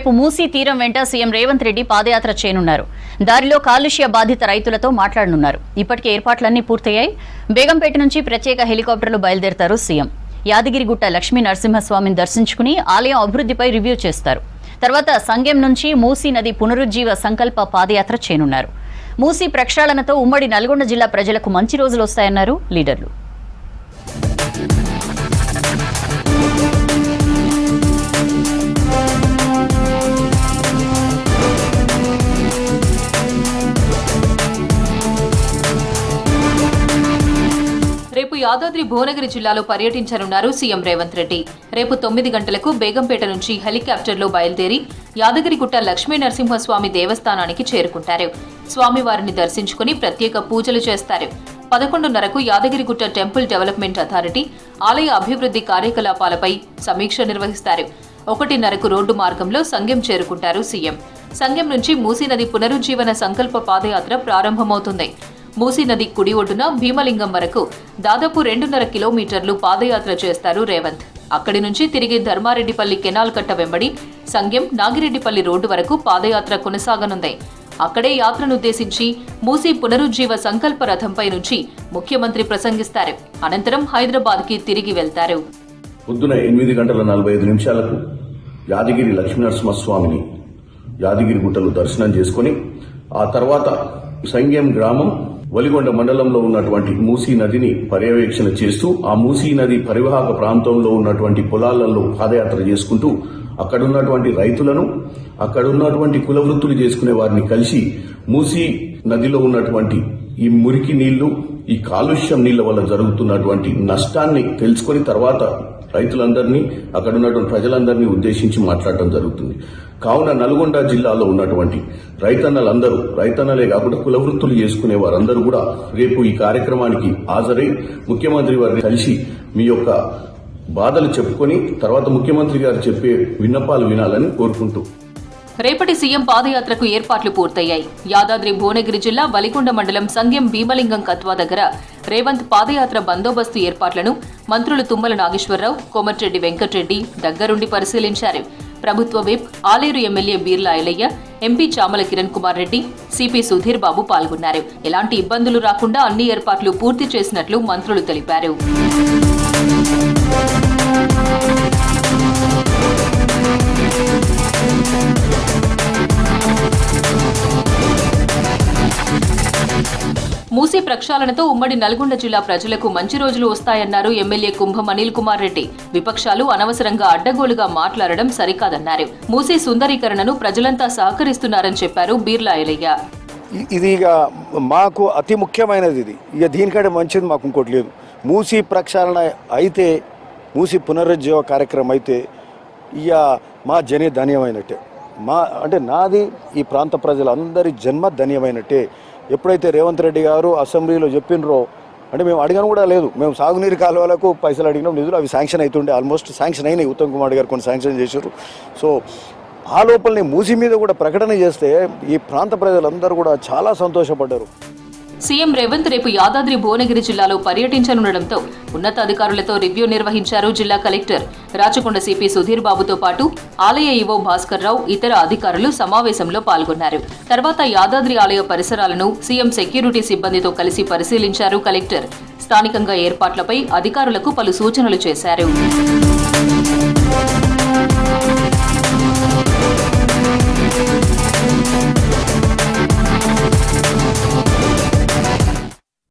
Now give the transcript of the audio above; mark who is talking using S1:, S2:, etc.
S1: రేపు మూసీ తీరం వెంట సీఎం రేవంత్ రెడ్డి పాదయాత్ర చేయనున్నారు. దారిలో కాలుష్య బాధిత రైతులతో మాట్లాడనున్నారు. ఇప్పటికే ఏర్పాట్లన్నీ పూర్తయ్యాయి. బేగంపేట నుంచి ప్రత్యేక హెలికాప్టర్లు బయలుదేరతారు సీఎం. యాదగిరిగుట్ట లక్ష్మీ నరసింహస్వామిని దర్శించుకుని ఆలయం అభివృద్ధిపై రివ్యూ చేస్తారు. తర్వాత సంగెం నుంచి మూసీ నది పునరుజ్జీవ సంకల్ప పాదయాత్ర చేయనున్నారు. మూసీ ప్రక్షాళనతో ఉమ్మడి నల్గొండ జిల్లా ప్రజలకు మంచి రోజులు వస్తాయన్నారు లీడర్లు.
S2: రేపు యాదాద్రి భువనగిరి జిల్లాలో పర్యటించనున్నారు సీఎం రేవంత్ రెడ్డి. రేపు 9 గంటలకు బేగంపేట నుంచి హెలికాప్టర్లో బయలుదేరి యాదగిరిగుట్ట లక్ష్మీ నరసింహస్వామి దేవస్థానానికి చేరుకుంటారు. స్వామివారిని దర్శించుకుని ప్రత్యేక పూజలు చేస్తారు. 11:30కు యాదగిరిగుట్ట టెంపుల్ డెవలప్మెంట్ అథారిటీ ఆలయ అభివృద్ధి కార్యకలాపాలపై సమీక్ష నిర్వహిస్తారు. 1:30కు రోడ్డు మార్గంలో సంగెం చేరుకుంటారు సీఎం. సంగెం నుంచి మూసీ నది పునరుజ్జీవన సంకల్ప పాదయాత్ర ప్రారంభమవుతుంది. మూసీ నది కుడి ఒడ్డున భీమలింగం వరకు దాదాపు 2.5 కిలోమీటర్లు పాదయాత్ర చేస్తారు రేవంత్. అక్కడి నుంచి తిరిగి ధర్మారెడ్డిపల్లి కెనాల్ కట్ట వెంబడి సంగెం నాగిరెడ్డిపల్లి రోడ్డు వరకు పాదయాత్ర కొనసాగనుంది. అక్కడే యాత్రనుద్దేశించి మూసీ పునరుజ్జీవ సంకల్ప రథంపై నుంచి ముఖ్యమంత్రి ప్రసంగిస్తారు. అనంతరం హైదరాబాద్కి తిరిగి వెళ్తారు.
S3: పొద్దున 8:45 యాదగిరి లక్ష్మీనరసింహస్వామిని యాదగిరిగుట్టలో దర్శనం చేసుకుని ఆ తర్వాత సంగెం గ్రామం వలిగొండ మండలంలో ఉన్నటువంటి మూసీ నదిని పర్యవేక్షణ చేస్తూ ఆ మూసీ నది పరివాహక ప్రాంతంలో ఉన్నటువంటి పొలాలలో పాదయాత్ర చేసుకుంటూ అక్కడున్నటువంటి రైతులను అక్కడున్నటువంటి కుల వృత్తులు చేసుకునే వారిని కలిసి మూసీ నదిలో ఉన్నటువంటి ఈ మురికి నీళ్లు ఈ కాలుష్యం నీళ్ల వల్ల జరుగుతున్నటువంటి నష్టాన్ని తెలుసుకుని తర్వాత రైతులందరినీ అక్కడ ఉన్నటువంటి ప్రజలందరినీ ఉద్దేశించి మాట్లాడటం జరుగుతుంది. కావున నల్గొండ జిల్లాలో ఉన్నటువంటి రైతన్నలే కాకుండా కుల వృత్తులు చేసుకునే వారందరూ కూడా రేపు ఈ కార్యక్రమానికి హాజరై ముఖ్యమంత్రి వారిని కలిసి మీ యొక్క బాధలు చెప్పుకొని తర్వాత ముఖ్యమంత్రి గారు చెప్పే విన్నపాలు వినాలని కోరుకుంటూ
S2: రేపటి సీఎం పాదయాత్రకు ఏర్పాట్లు పూర్తయ్యాయి. యాదాద్రి భువనగిరి జిల్లా వలిగొండ మండలం సంగెం భీమలింగం కత్వా దగ్గర రేవంత్ పాదయాత్ర బందోబస్తు ఏర్పాట్లను మంత్రులు తుమ్మల నాగేశ్వరరావు, కోమటిరెడ్డి వెంకటరెడ్డి దగ్గరుండి పరిశీలించారు. ప్రభుత్వ whip Aler MLA Beerla Ailaiah, MP Chamala Kiran Kumar Reddy, CP Sudheer Babu పాల్గొన్నారు. ఎలాంటి ఇబ్బందులు రాకుండా అన్ని ఏర్పాట్లు పూర్తి చేసినట్లు మంత్రులు తెలిపారు. మూసీ ప్రక్షాళనతో ఉమ్మడి నల్గొండ జిల్లా ప్రజలకు మంచి రోజులు వస్తాయన్నారు ఎమ్మెల్యే కుంభం అనిల్ కుమార్ రెడ్డి. విపక్షాలు అనవసరంగా అడ్డగోలుగా మాట్లాడడం సరికాదన్నారు. మూసీ సుందరీకరణను ప్రజలంతా సహకరిస్తున్నారని చెప్పారు బీర్లా ఐలయ్య.
S4: ఇది ఇక మాకు అతి ముఖ్యమైనది. ఇక దీనికంటే మంచిది మాకు ఇంకోటి లేదు. మూసీ ప్రక్షాళన అయితే, మూసీ పునరుజ్జీవ కార్యక్రమం అయితే ఇక మా జనే ధన్యమైనట్టే. అంటే నాది ఈ ప్రాంత ప్రజలందరి జన్మ ధన్యమైనట్టే. ఎప్పుడైతే రేవంత్ రెడ్డి గారు అసెంబ్లీలో చెప్పినరో, అంటే మేము అడిగాను కూడా లేదు, మేము సాగునీరు కాలువలకు పైసలు అడిగినాం, నిధులు అవి శాంక్షన్ అవుతుండే, ఆల్మోస్ట్ శాంక్షన్ అయినాయి. ఉత్తమ్ కుమార్ గారు కొన్ని శాంక్షన్ చేశారు. సో ఆ లోపలనే మూసీ మీద కూడా ప్రకటన చేస్తే ఈ ప్రాంత ప్రజలందరూ కూడా చాలా సంతోషపడ్డారు.
S2: సీఎం రేవంత్ రేపు యాదాద్రి భువనగిరి జిల్లాలో పర్యటించనుండటంతో ఉన్నతాధికారులతో రివ్యూ నిర్వహించారు జిల్లా కలెక్టర్. రాచకొండ సిపి సుధీర్ బాబుతో పాటు ఆలయ ఈవో భాస్కర్ రావు, ఇతర అధికారులు సమావేశంలో పాల్గొన్నారు. తర్వాత యాదాద్రి ఆలయ పరిసరాలను సీఎం సెక్యూరిటీ సిబ్బందితో కలిసి పరిశీలించారు కలెక్టర్. స్థానికంగా ఏర్పాట్లపై అధికారులకు పలు సూచనలు చేశారు.